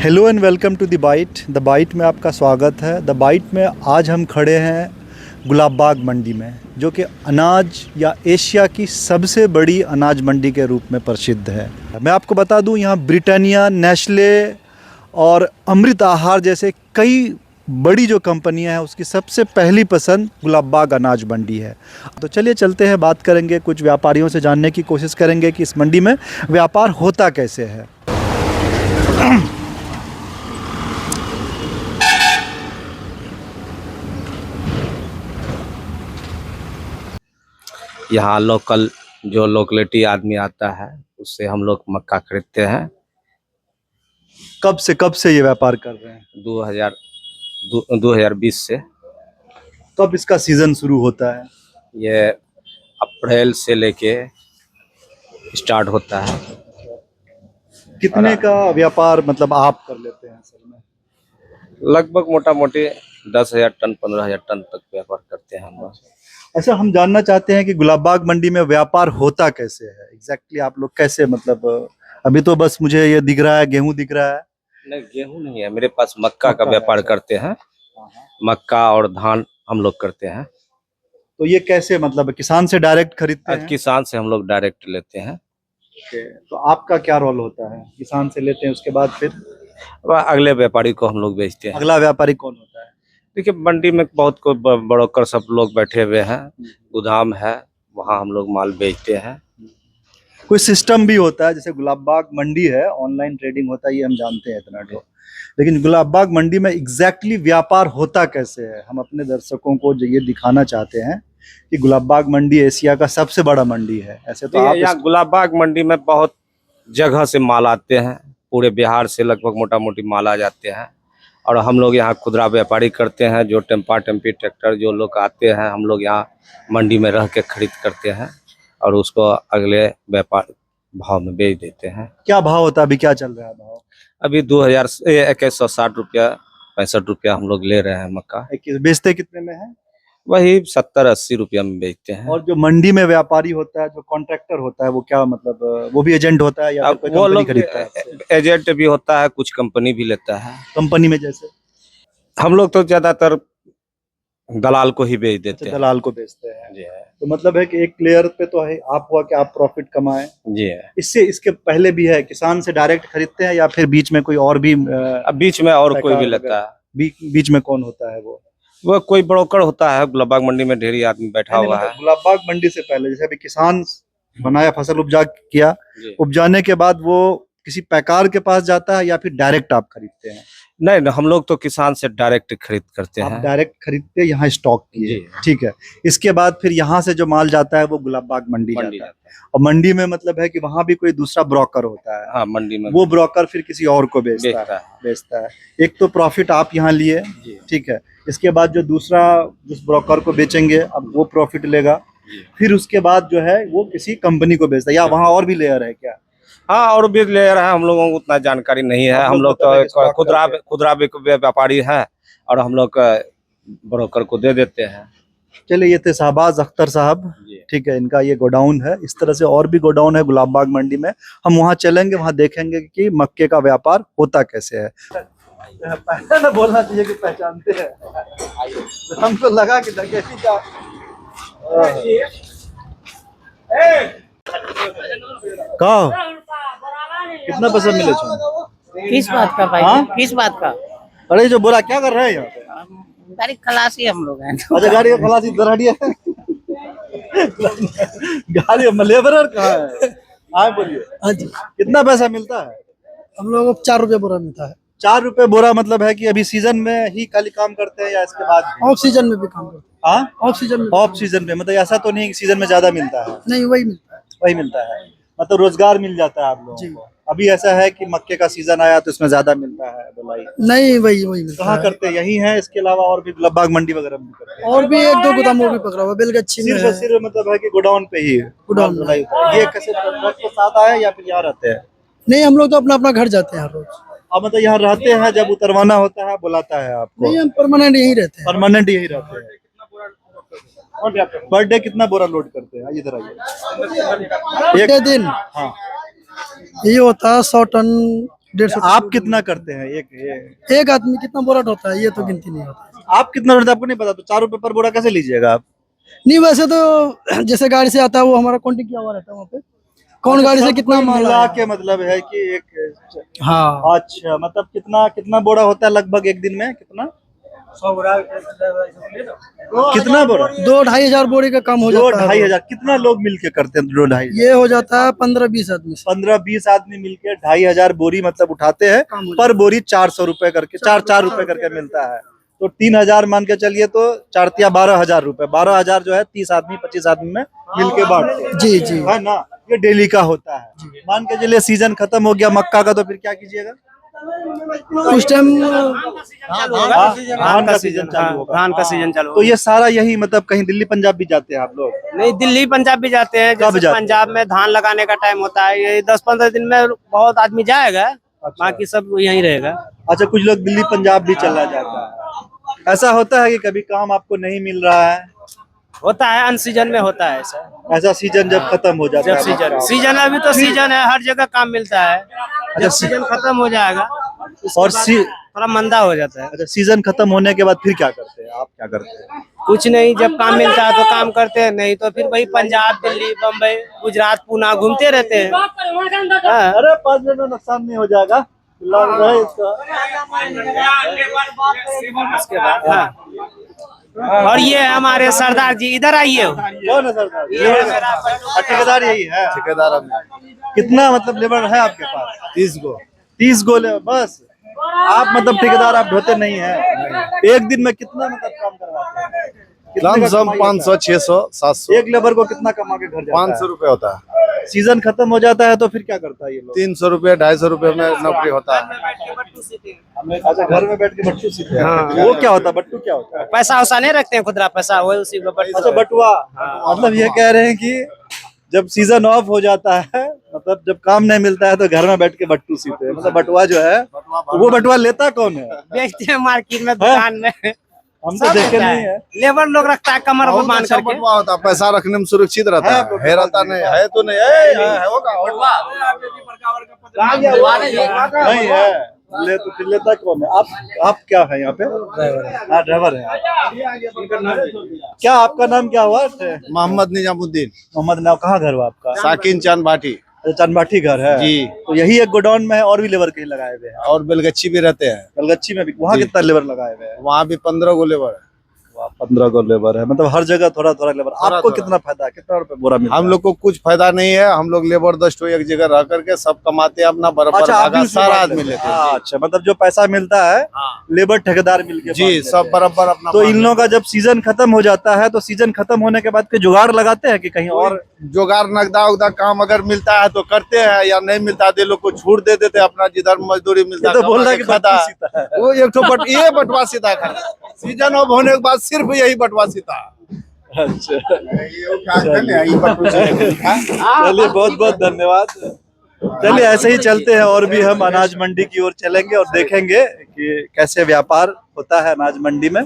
Hello and welcome to the bite में आपका स्वागत है। द बाइट में आज हम खड़े हैं गुलाब बाग मंडी में, जो कि अनाज या एशिया की सबसे बड़ी अनाज मंडी के रूप में प्रसिद्ध है। मैं आपको बता दूं, यहाँ ब्रिटानिया, नेस्ले और अमृत आहार जैसे कई बड़ी जो कंपनियां हैं उसकी सबसे पहली पसंद गुलाब बाग अनाज मंडी है। तो चलिए चलते हैं, बात करेंगे, कुछ व्यापारियों से जानने की कोशिश करेंगे कि इस मंडी में व्यापार होता कैसे है। यहाँ लोकल जो लोकलिटी आदमी आता है उससे हम लोग मक्का खरीदते हैं। कब से ये व्यापार कर रहे हैं? 2020 से। कब इसका सीजन शुरू होता है? ये अप्रैल से लेके स्टार्ट होता है। कितने का व्यापार मतलब आप कर लेते हैं असल में? लगभग मोटा मोटी 10,000 टन 15,000 टन तक व्यापार करते हैं हम। अच्छा, हम जानना चाहते हैं कि गुलाब बाग मंडी में व्यापार होता कैसे है एग्जैक्टली आप लोग कैसे, मतलब अभी तो बस मुझे ये दिख रहा है, गेहूं दिख रहा है। नहीं, गेहूं नहीं है मेरे पास, मक्का का व्यापार करते हैं। मक्का और धान हम लोग करते हैं। तो ये कैसे, मतलब किसान से डायरेक्ट खरीदते हैं? किसान से हम लोग डायरेक्ट लेते हैं। तो आपका क्या रोल होता है? किसान से लेते हैं, उसके बाद फिर अगले व्यापारी को हम लोग बेचते हैं। अगला व्यापारी कौन होता है? देखिए, मंडी में बहुत को बड़ोकर सब लोग बैठे हुए हैं, गोदाम है, वहाँ हम लोग माल बेचते हैं। कोई सिस्टम भी होता है? जैसे गुलाब बाग मंडी है, ऑनलाइन ट्रेडिंग होता है, ये हम जानते हैं इतना तो, लेकिन गुलाब बाग मंडी में एग्जैक्टली व्यापार होता कैसे है? हम अपने दर्शकों को ये दिखाना चाहते हैं कि गुलाब बाग मंडी एशिया का सबसे बड़ा मंडी है। ऐसे तो आप यहाँ गुलाब बाग मंडी में बहुत जगह से माल आते हैं, पूरे बिहार से लगभग मोटा मोटी माल आ जाते हैं, और हम लोग यहाँ खुदरा व्यापारी करते हैं। जो टेम्पा टेम्पी ट्रैक्टर जो लोग आते हैं, हम लोग यहाँ मंडी में रह के खरीद करते हैं और उसको अगले व्यापार भाव में बेच देते हैं। क्या भाव होता है? अभी क्या चल रहा है भाव? अभी 2160 रुपया 65 रुपया हम लोग ले रहे हैं मक्का। बेचते कितने में है? वही 70-80 रुपया में बेचते हैं। और जो मंडी में व्यापारी होता है, जो कॉन्ट्रैक्टर होता है, वो क्या मतलब वो भी एजेंट होता है या फिर कोई वो कंपनी लोग खरीदता है? एजेंट भी होता है, कुछ कंपनी भी लेता है। कंपनी में जैसे हम लोग तो ज्यादातर दलाल को ही बेच देते हैं। दलाल को बेचते हैं। जी है। तो मतलब है कि एक प्लेयर पे तो है आप हुआ कि आप प्रॉफिट कमाएं। जी है। इसके पहले भी है, किसान से डायरेक्ट खरीदते हैं या फिर बीच में कोई और भी अब बीच में और कोई भी लेता है। बीच में कौन होता है? वो कोई ब्रोकर होता है। गुलाब बाग मंडी में ढेरी आदमी बैठा हुआ है। गुलाब बाग मंडी से पहले जैसे अभी किसान बनाया, फसल उपजा किया, उपजाने के बाद वो किसी पैकार के पास जाता है या फिर डायरेक्ट आप खरीदते हैं? नहीं, हम लोग तो किसान से डायरेक्ट खरीद करते हैं। आप डायरेक्ट खरीदते हैं, यहाँ स्टॉक किए, ठीक है। इसके बाद फिर यहाँ से जो माल जाता है वो गुलाब बाग मंडी जाता है। और मंडी में मतलब है कि वहाँ भी कोई दूसरा ब्रोकर होता है। हाँ, मंडी में वो ब्रोकर फिर किसी और को बेचता है। एक तो प्रॉफिट आप यहाँ लिए, ठीक है। इसके बाद जो दूसरा जिस ब्रोकर को बेचेंगे, अब वो प्रॉफिट लेगा, फिर उसके बाद जो है वो किसी कंपनी को बेचता है। या वहाँ और भी लेयर है क्या? हाँ, और भी लेयर है, हम लोगों को उतना जानकारी नहीं है। हम लोग तो खुदरा व्यापारी है और हम लोग ब्रोकर को दे देते हैं। चलिए, ये थे शाहबाज अख्तर साहब, ठीक है। इनका ये गोडाउन है। इस तरह से और भी गोडाउन है गुलाब बाग मंडी में। हम वहाँ चलेंगे, वहाँ देखेंगे कि मक्के का व्यापार होता कैसे है। पहले ना बोलना चाहिए कि पहचानते हैं, हमको लगा कि डकैती का कहो कितना पैसा मिले छो? किस बात का भाई? हाँ? किस बात का? अरे जो बोला क्या कर रहे हैं यहाँ पे? गाड़ी खलासी हम लोग हैं। अच्छा, गाड़ी का खलासी इधर हटिए। गाड़ी में लेबरर कहाँ है? हाँ बोलिए। हाँ जी, कितना पैसा मिलता है? हम लोगों को 4 रुपये बोरा मिलता है। 4 रुपए बोरा, मतलब है कि अभी सीजन में ही खाली काम करते हैं या इसके बाद भी? ऑफ सीजन में भी काम करते हैं। हाँ, ऑफ सीजन में ऑफ सीजन में, मतलब ऐसा तो नहीं कि सीजन में ज्यादा मिलता है? नहीं, वही मिलता है। वही मिलता है, मतलब रोजगार मिल जाता है आप लोगों को। अभी ऐसा है कि मक्के का सीजन आया तो इसमें ज्यादा मिलता है बुलाई? नहीं, वही मिलता कहाँ है। करते हैं? यही है, इसके अलावा और भी गुलाब बाग मंडी वगैरह में करते हैं? और भी 1-2 गोदाम और भी पकड़ा हुआ, बेलगच्छी में है। सिर्फ मतलब है कि गोडाउन पे ही गोडाउन में। बुलाई होता है। ये कैसे ट्रक के साथ आया या फिर यहाँ रहते हैं? नहीं, हम लोग तो अपना अपना घर जाते हैं हर रोज। अब मतलब यहाँ रहते हैं, जब उतरवाना होता है बुलाता है आपको? नहीं, हम परमानेंट यहीं रहते हैं। परमानेंट यही रहते हैं। पर डे कितना बोरा लोड करते हैं? इधर आइए। एक दिन हाँ, ये होता है 100 टन 150 आप कितना करते हैं एक आदमी कितना बोरा ढोता है ये तो गिनती नहीं होता। आप कितना ढोते हैं आपको नहीं पता, तो 4 रुपए पर बोरा कैसे लीजिएगा आप? नहीं वैसे तो जैसे गाड़ी से आता है वो हमारा काउंटिंग किया हुआ रहता है वहाँ पे, कौन गाड़ी से सब कितना कोई माल मिला आया। के मतलब है कि एक। हाँ अच्छा, मतलब कितना कितना बोरा होता है लगभग एक दिन में, कितना कितना बोरा? 2-2.5 हजार बोरी का काम हो दो जाता ढाई है। हजार कितना लोग मिलके करते हैं? 2-2.5 ये हो जाता है 15-20 आदमी से 15-20 आदमी मिलके 2.5 हजार बोरी मतलब उठाते हैं। काम हो पर बोरी 400 रुपए करके, 4 रुपए करके मिलता है। तो 3,000 मान के चलिए, तो 4 × 12,000 रुपए, 12,000 जो है 30 आदमी 25 आदमी में मिलके बांटते हैं, जी जी। है ना? ये डेली का होता है। मान के चलिए सीजन खत्म हो गया मक्का का, तो फिर क्या कीजिएगा? उस टाइम धान का सीजन चालू होगा। धान का सीजन चालू तो ये सारा यही मतलब कहीं दिल्ली पंजाब भी जाते हैं आप लोग? नहीं, दिल्ली पंजाब भी जाते हैं। कब जैसे जाते हैं? पंजाब में धान लगाने का टाइम होता है, ये 10-15 दिन में बहुत आदमी जाएगा, बाकी सब यहीं रहेगा। अच्छा, कुछ लोग दिल्ली पंजाब भी चला जाता है। ऐसा होता है कि कभी काम आपको नहीं मिल रहा है? होता है, अन सीजन में होता है ऐसा। ऐसा सीजन जब खत्म हो जाता जब है सीजन अभी तो सीजन है, हर जगह काम मिलता है। जब सीजन खत्म हो जाएगा और थोड़ा मंदा हो जाता है। अच्छा, सीजन खत्म होने के बाद फिर क्या करते हैं आप? क्या करते हैं? कुछ नहीं, जब काम मिलता है तो काम करते हैं, नहीं तो फिर वही पंजाब, दिल्ली, बम्बई, गुजरात, पुणे घूमते रहते हैं। हाँ। अरे 5 मिनट में नुकसान नहीं हो जाएगा, लग रहा है इसका। उसके बाद हाँ। और ये हमारे सरदार जी, इधर आइए। कौन है सरदार? ये है मेरा ठेकेदार यही है? ठेकेदार कितना मतलब लेबर है आपके पास? 30 गो 30 गो लेबर बस? आप मतलब ठेकेदार, आप ढोते नहीं है? एक दिन में कितना मतलब काम करवाते हैं? कितने का लमसम कमाई 500, होता 600, है? 700, एक लेबर को कितना कमा के घर जाता 500 रुपए होता है। है? सीजन खत्म हो जाता है तो फिर क्या करता है ये लोग? 300 रुपए, 250 रुपए में नौकरी होता है। अच्छा, घर में बैठ के बट्टू सीखते हैं। वो क्या होता है? बट्टू क्या होता है? पैसा वैसा नहीं रखते हैं, खुदरा पैसा, वही उसी को अच्छा, बटुआ। मतलब ये कह रहे हैं कि जब सीजन ऑफ हो जाता है, मतलब जब काम नहीं मिलता है, तो घर में बैठ के बट्टू सीते हैं। मतलब बटुआ जो है, वो बटुआ लेता कौन है? बेचते हैं मार्केट में, दुकान में। हम तो देखे नहीं है। लेबर लोग रखता है कमर पर बांध अच्छा करके। बटवा होता है, पैसा रखने में सुरक्षित रहता है, है, हेरता नहीं है तो नहीं है होगा नहीं है, ले तो फिर लेता कौन है? आप क्या है यहाँ पे? हाँ, ड्राइवर है आप। क्या आपका नाम क्या हुआ? मोहम्मद निजामुद्दीन, मोहम्मद नाम। कहाँ घर हुआ आपका? साकिन चांद भाटी चनबाठी घर है जी। तो यही एक गोडाउन में है, और भी लेबर कहीं लगाए हुए हैं? और बेलगच्छी भी रहते हैं। कलगच्छी में भी? वहाँ जी। कितना लेबर लगाए हुए हैं? वहाँ भी 15 गो लेबर है। 15 गो लेबर है, मतलब हर जगह थोड़ा थोड़ा लेबर। आपको थोड़ा। कितना फायदा है? कितना रुपए बोरा मिलता है? हम लोग को कुछ फायदा नहीं है, हम लोग लेबर दस्त एक जगह रह करके सब कमाते हैं अपना बराबर, अच्छा, आप भी भागा उसमें सारा बांट आदमी लेते हैं? लेते हैं। अच्छा, मतलब जो पैसा मिलता है हाँ। लेबर ठेकेदार मिलके जी, बांट लेते सब हैं। बराबर अपना। तो इन लोगों का जब सीजन खत्म हो जाता है, तो सीजन खत्म होने के बाद के जुगाड़ लगाते हैं कि कहीं और? जोगार नगदा उगदा काम अगर मिलता है तो करते हैं, या नहीं मिलता है लोग को छूट दे देते हैं अपना, जिधर मजदूरी मिलता ये तो बोल रहा है कि खाता बट्टू सीता है। वो एक तो ये बटवा सीता खाता। सीजन ऑफ होने के बाद सिर्फ यही बटवा सीता। अच्छा, चलिए बहुत बहुत धन्यवाद। चलिए ऐसे ही चलते हैं, और भी हम अनाज मंडी की ओर चलेंगे और देखेंगे कि कैसे व्यापार होता है अनाज मंडी में।